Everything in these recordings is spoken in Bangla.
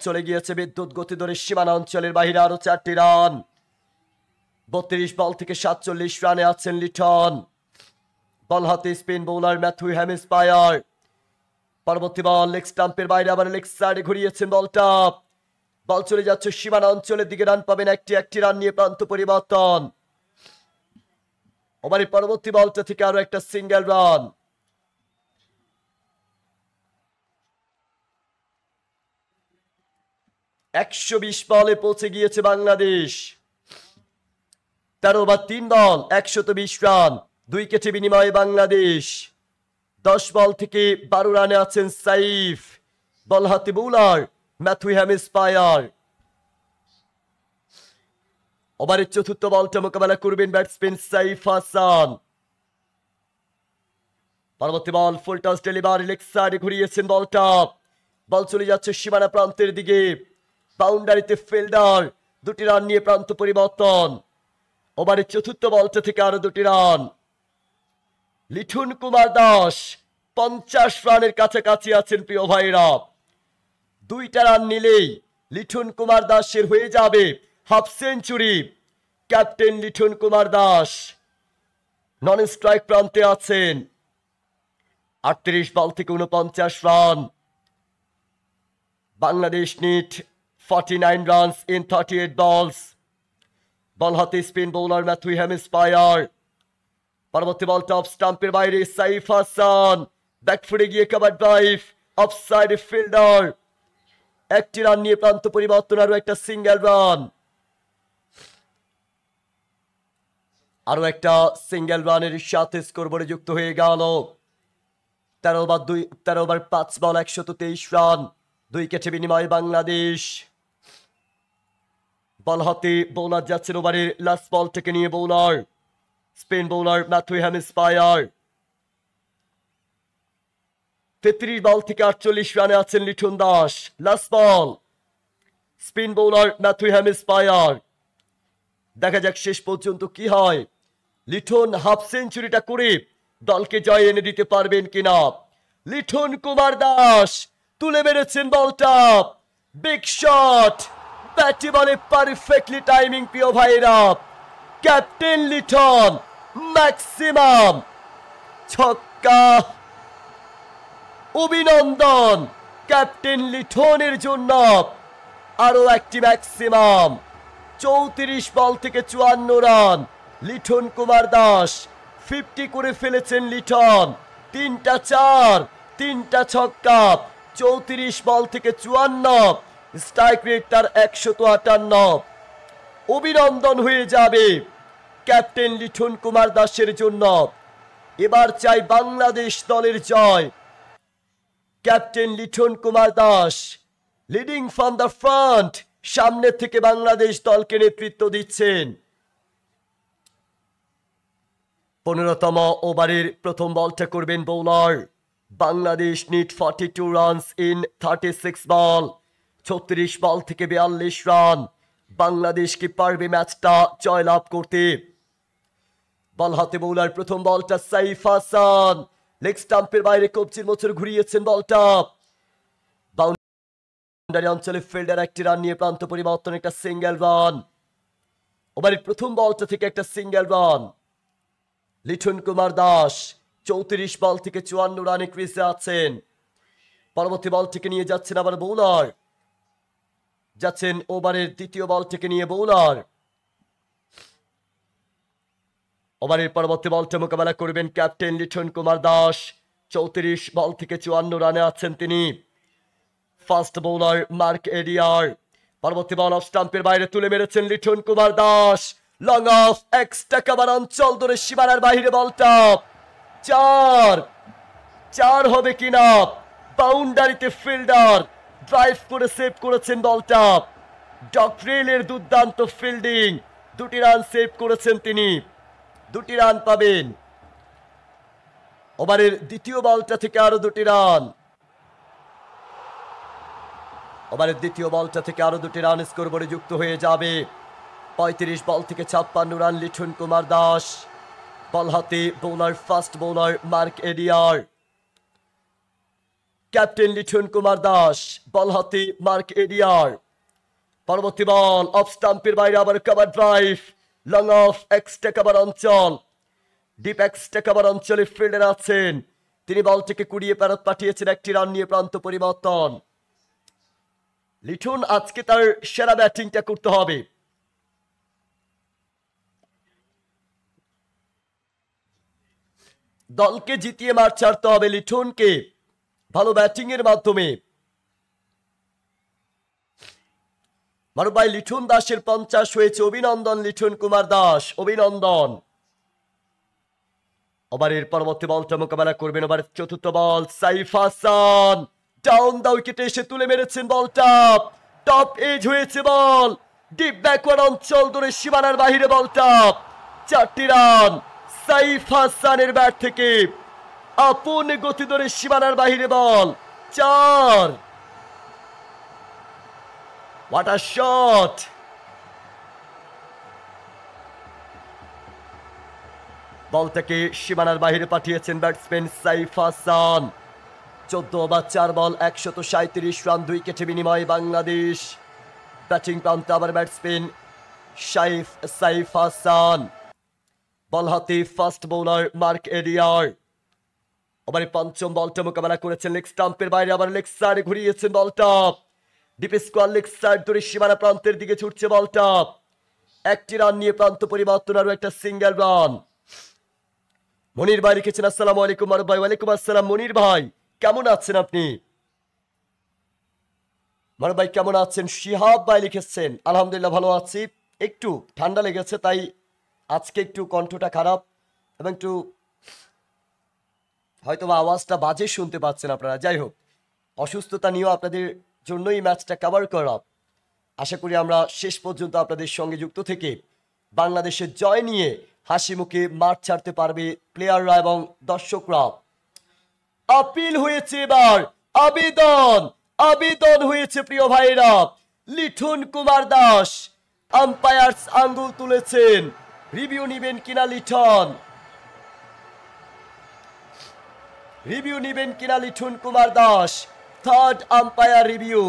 চলে গিয়েছে বিদ্যুৎ গতি ধরে সীমানা অঞ্চলের বাইরে আরো 4টি রান। 32 বল থেকে 47 রানে আছেন লিটন। বল হাতে স্পিন বোলার ম্যাথু হ্যামিসপায়ার। পরবর্তী বল লেগ স্টাম্পের বাইরে, আবার লেগ সাইডে ঘুরিয়েছেন বলটা। বল চলে যাচ্ছে সীমানা অঞ্চলের দিকে, রান পাবেন একটি রান নিয়ে প্রান্ত পরিবর্তন। ওভারের পরবর্তী বলটা থেকে আরো একটা সিঙ্গেল রান। $120 বলে পৌঁছে গিয়েছে বাংলাদেশ। 13 ওভার 3 বল 120 রান, 2 উইকেটে বিনিময়ে বাংলাদেশ। 10 বল থেকে 12 রানে আছেন সাইফ। বল হাতে বোলার ম্যাথু হ্যামিসপায়ার। ওভারের চতুর্থ বলটা মোকাবেলা করবেন ব্যাটসম্যান সাইফ হাসান। পরবর্তী বল ফুল টস ডেলিভারি, লেগ সাইডে ঘুরিয়েছেন বলটা। বল চলে যাচ্ছে সীমানা প্রান্তের দিকে, বাউন্ডারিতে ফিল্ডার। 2টি রান নিয়ে প্রান্ত পরিবর্তন। ওভারের চতুর্থ বলটা থেকে আরো 2টি রান। লিটন কুমার দাস 50 রানের কাছাকাছি আছেন প্রিয় ভাইরা। 2টা রান নিলেই লিটন কুমার দাসের হয়ে যাবে half century. Captain Liton Kumar Das নন স্ট্রাইক প্রান্তে আছেন। 38 বল থেকে 49 run. Bangladesh need 49 runs in 38 বলস। বল হাতে স্পিন বোলার ম্যাথু হ্যামিসপায়ার। পরবর্তী বলটা অফ স্টাম্পের বাইরে, সাইফ হাসান ব্যাকফুটে গিয়ে কভার ড্রাইভ, অফসাইড ফিল্ডার। 1টি রান নিয়ে প্রান্ত পরিবর্তন, আরো একটা সিঙ্গেল রান। আরো একটা সিঙ্গেল রানের সাথে স্কোরবোর্ডে যুক্ত হয়ে গেল। 13 ওভার 5 বল 123 রান, 2 উইকেটে বিনিময়ে বাংলাদেশ। বল হাতে বোলার যাচ্ছেন ওভারের লাস্ট বল থেকে নিয়ে বোলার স্পিন বোলার ম্যাথু হ্যামিসপায়ার। 33 বল থেকে 48 রানে আছেন Liton Das. Last ball spin bowler Matthew হ্যামিসপায়ার। দেখা যাক শেষ পর্যন্ত কি হয়। লিটন হাফ সেঞ্চুরিটা করে দলকে জয় এনে দিতে পারবেন কিনা। লিটন কুমার দাস তুলে মেরেছেন বলটা, বিগ শট, ব্যাটে বলে পারফেক্টলি টাইমিং প্রিয় ভাইরা। ক্যাপ্টেন লিটন ম্যাক্সিমাম ছক্কা। অভিনন্দন ক্যাপ্টেন লিটনের জন্য, আরো একটি ম্যাক্সিমাম। 34 বল থেকে 54 রান। লিটন কুমার দাস 50 করে ফেলেছেন লিটন। 3টা 4, 3টা ছক্কা। 34 বল থেকে 54, স্ট্রাইক রেট তার 158। অভিনন্দন হয়ে যাবে ক্যাপ্টেন লিটন কুমার দাসের জন্য। এবার চাই বাংলাদেশ দলের জয়। Captain Liton Kumar Das leading from the front, সামনে থেকে বাংলাদেশ দলকে নেতৃত্ব দিচ্ছেন। 15তম ওভারের প্রথম বলটা করবেন bowler. Bangladesh need 42 runs in 36 বল। 36 বল থেকে 42 রান। বাংলাদেশ কি পারবে ম্যাচটা জয়লাভ করতে? বল হাতে বোলার, প্রথম বলটা সাইফ হাসান লেগ স্টাম্পের বাইরে কবজির মোচড় ঘুরিয়েছেন বলটা। বাউন্ডারি অঞ্চলে ফিল্ডার 1টি রান নিয়ে প্রান্ত পরিবর্তন, একটা সিঙ্গেল রান। ওভারের প্রথম বলটা থেকে একটা single run. Liton Kumar Das 34 ball থেকে 54 রানে ক্রিজে আছেন। পরবর্তী বল থেকে নিয়ে যাচ্ছেন আবার বোলার, যাচ্ছেন ওভারের দ্বিতীয় বল থেকে নিয়ে বোলার। ওভারের পরবর্তী বলটা মোকাবেলা করবেন ক্যাপ্টেন লিটন কুমার দাস। 34 বল থেকে 54 রানে আছেন তিনি। Fast bowler Mark Adair. পরবর্তী বল অফ স্টাম্পের বাইরে তুলে মেরেছেন Liton Kumar Das. Long off extra cover অঞ্চল ধরে সীমানার বাইরে বলটা। 4 হবে কিনা। বাউন্ডারিতে ফিল্ডার ড্রাইভ করে সেভ করেছেন বলটা। ডকরেলের দুর্দান্ত ফিল্ডিং, 2টি রান সেভ করেছেন তিনি। 2টি রান পাবেন। ওভারের দ্বিতীয় বলটা থেকে আরো 2টি রান। ওভারের দ্বিতীয় বলটা থেকে আরো 2টি রান স্কোরবোর্ডে যুক্ত হয়ে যাবে। 35 বল থেকে 56 রান লিটন কুমার দাস। বল হাতে bowler fast bowler Mark Adair. Captain Liton Kumar Das, ball হাতে মার্ক এডিয়ার। পরবর্তী বল অফ স্টাম্পের বাইরে, আবার cover drive, long off extra cover অঞ্চল, ডিপ এক্সট্রা কভার অঞ্চলে ফিল্ডার আছেন, তিনি বলটিকে কুড়িয়ে ফেরত পাঠিয়েছেন, একটি রান নিয়ে প্রান্ত পরিবর্তন। লিটন আজকে তার সেরা ব্যাটিংটা করতে হবে। দলকে জিতিয়ে মাঠ ছাড়তে হবে লিটনকে ভালো ব্যাটিং এর মাধ্যমে। মারুফ ভাই, লিটন দাসের 50 হয়েছে, অভিনন্দন লিটন কুমার দাস, অভিনন্দন। ওভারের পরবর্তী বলটা মোকাবেলা করবেন, ওভারের চতুর্থ বল সাইফ হাসান, ডাউন দা উইকেটে এসে তুলে মেরেছেন বলটা, টপ এজ হয়েছে বল, ডিপ ব্যাকওয়ার্ড অঞ্চল ধরে সীমানার বাহিরে বলটা, 4টি রান সাইফ হাসানের ব্যাট থেকে, আপন গতি ধরে সীমানার বাহিরে বল 4। What a shot! বলটাকে সীমানার বাহিরে পাঠিয়েছেন ব্যাটসম্যান সাইফ হাসান। 14 ওভার 4 বল 137 রান, 2 উইকেটে বিনিময়ে বাংলাদেশ। ব্যাটিং প্রান্তে আবার ব্যাটসম্যান সাইফ হাসান, বল হাতে ফাস্ট বোলার মার্ক এডিয়ার। ওভারে পঞ্চম বলটা মোকাবেলা করেছেন লেগ স্টাম্পের বাইরে, আবার লেগ সাইডে ঘুরিয়েছেন বলটা, ডিপ স্কোয়ার লেগ সাইড ধরে সীমানা প্রান্তের দিকে ছুটছে বলটা, একটি রান নিয়ে প্রান্ত পরিবর্তন, আরো একটা সিঙ্গেল রান। মনির ভাই লিখেছেন আসসালামু আলাইকুম মারুফ ভাই। ওয়ালাইকুম আসসালাম মনির ভাই, কেমন আছেন আপনি? মারুফ ভাই কেমন আছেন? শিহাব ভাই লিখেছেন আলহামদুলিল্লাহ ভালো আছি, একটু ঠান্ডা লেগেছে তাই আজকে একটু কণ্ঠটা খারাপ এবং একটু হয়তো আওয়াজটা বাজে শুনতে পাচ্ছেন আপনারা। যাই হোক, অসুস্থতা নিয়েও আপনাদের জন্যই ম্যাচটা কভার করা। আশা করি আমরা শেষ পর্যন্ত আপনাদের সঙ্গে যুক্ত থেকে বাংলাদেশের জয় নিয়ে হাসি মুখে মাঠ ছাড়তে পারবে প্লেয়াররা এবং দর্শকরা। আপিল হয়েছে এবার, আবেদন হয়েছে প্রিয় ভাইরা। লিটন কুমার দাস, আম্পায়ার্স আঙ্গুল তুলেছেন, রিভিউ নিবেন কিনা লিটন, রিভিউ নিবেন কিনা Liton Kumar Das. Third umpire review,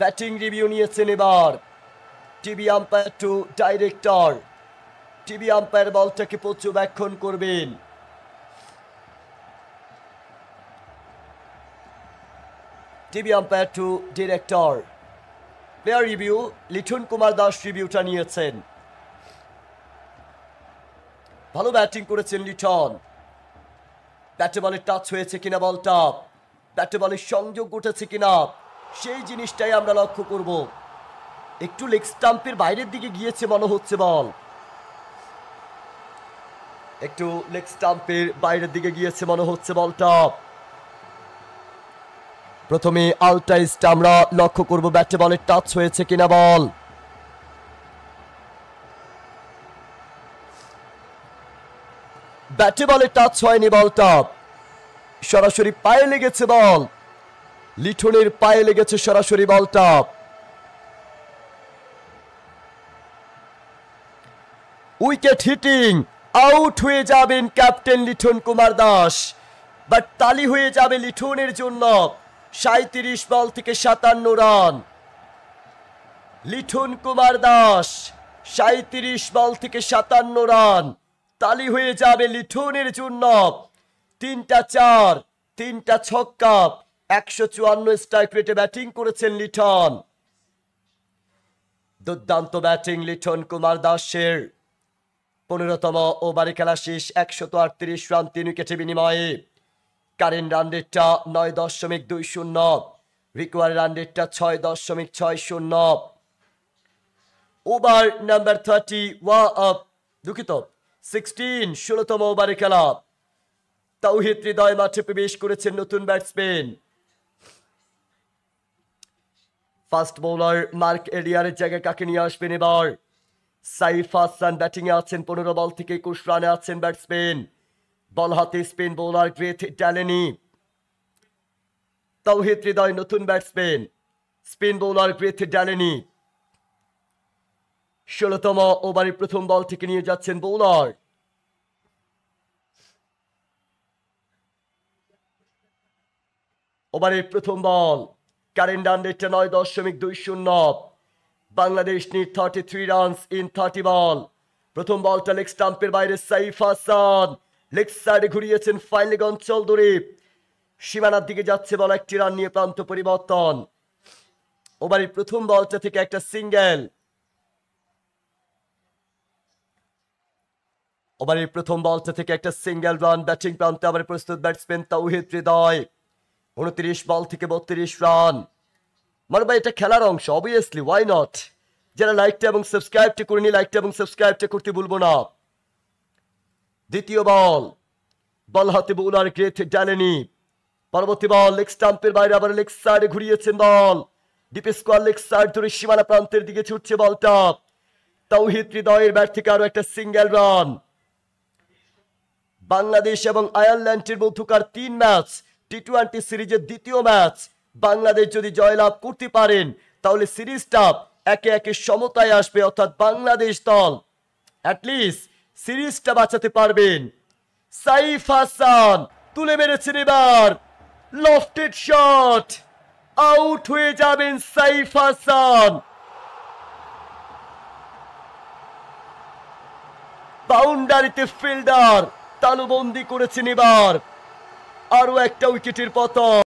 batting review নিয়েছেন এবার TV umpire to director. TV umpire বলটাকে পর্যবেক্ষণ করবেন। TV umpire to director. Player review Liton Kumar Das রিভিউটা নিয়েছেন। ভালো ব্যাটিং করেছেন লিটন। ব্যাটে বলে টাচ হয়েছে কিনা বলটা, ব্যাটে বলে সংযোগ ঘটেছে কিনা সেই জিনিসটাই আমরা লক্ষ্য করব। একটু লেগ স্টাম্পের বাইরের দিকে গিয়েছে মনে হচ্ছে বল, একটু লেগ স্টাম্পের বাইরের দিকে গিয়েছে মনে হচ্ছে বলটা। প্রথমে আলটাইজটা আমরা লক্ষ্য করব, ব্যাটে বলে টাচ হয়েছে কিনা বল। ব্যাটে বলে টাচ হয়নি, বলটা সরাসরি পায়ে লেগেছে বল, লিটনের পায়ে লেগেছে সরাসরি বলটা। উইকেট হিটিং, আউট হয়ে যাবেন ক্যাপ্টেন লিটন কুমার দাস, বাট তালি হয়ে যাবে লিটনের জন্য। 37 বল থেকে 57 রান। লিটন কুমার দাস 37 বল থেকে 57 রান, তালি হয়ে যাবে লিটনের জন্য। 3টা 4, 3টা ছক্কা, 154 স্ট্রাইক রেটে ব্যাটিং করেছেন লিটন। দুর্দান্ত ব্যাটিং লিটন কুমার দাসের। 15তম ওভারে খেলা শেষ, 138 রান 3 উইকেটে বিনিময়ে। কারেন্ট রান রেটটা 9.20, রিকোয়ার রান রেটটা 6.60। ওভার নাম্বার 16, 16তম ওভারে খেলা। তাওহিদ হৃদয় মাঠে প্রবেশ করেছেন নতুন ব্যাটসম্যান। ফাস্ট বোলার মার্ক এডিয়ারের জায়গায় কাকে নিয়ে আসবেন এবার? সাইফ হাসান ব্যাটিং এ আছেন, 15 বল থেকে 21 রানে আছেন ব্যাটসম্যান। বল হাতে স্পিন বোলার গ্রেথ ড্যালেনি। তাওহিদ হৃদয় নতুন ব্যাটসম্যান, স্পিন বোলার গ্রেথ ড্যালেনি। 16তম ওভারে প্রথম বল থেকে নিয়ে যাচ্ছেন বোলার। ওভারের প্রথম বল, কারেন্ট রান রেটটা 9.20। বাংলাদেশ নিড 33 রানস ইন 30 বল। প্রথম বলটা লেগ স্টাম্পের বাইরে, সাইফ হাসান লেগ সাইডে ঘুরিয়েছেন, ফাইনালি অঞ্চল দূরে সীমানার দিকে যাচ্ছে বল, একটি রান নিয়ে প্রান্ত পরিবর্তন। ওভারের প্রথম বলটা থেকে একটা সিঙ্গেল। ওভারের প্রথম বলটা থেকে একটা সিঙ্গেল রান। ব্যাটিং প্রান্তে আবার প্রস্তুত ব্যাটসম্যান তাওহিদ হৃদয়। 29 বল থেকে 32 রান। মানে ভাই এটা খেলার অংশ, অবভিয়াসলি, ওয়াই নট। যারা লাইকটা এবং সাবস্ক্রাইবটা করেনি, লাইকটা এবং সাবস্ক্রাইবটা করতে ভুলবো না। দ্বিতীয় বল, বল হাতে বোলার গ্রেট ডালেনি। পরবর্তী বল লেগ স্টাম্পের বাইরে, আবার লেগ সাইডে ঘুরিয়েছেন বল, ডিপ স্কোয়ার লেগ সাইড ধরে সীমানা প্রান্তের দিকে ছুটছে বলটা। তাওহিদ হৃদয়ের ব্যাট থেকে আরো একটা সিঙ্গেল রান। বাংলাদেশ এবং আয়ারল্যান্ডের মধ্যকার 3 ম্যাচ টি-20 সিরিজের দ্বিতীয় ম্যাচ। বাংলাদেশ যদি জয়লাভ করতে পারেন তাহলে সিরিজটা একে একে সমতায় আসবে, অর্থাৎ বাংলাদেশ দল অ্যাটলিস্ট সিরিজটা বাঁচাতে পারবেন। সাইফ হাসান তুলে মেরেছেন, এবার লফটেড শট, আউট হয়ে যাবেন সাইফ হাসান। বাউন্ডারিতে ফিল্ডার তালুবন্দি করেছেন, এবার আরো একটা উইকেটের পতন।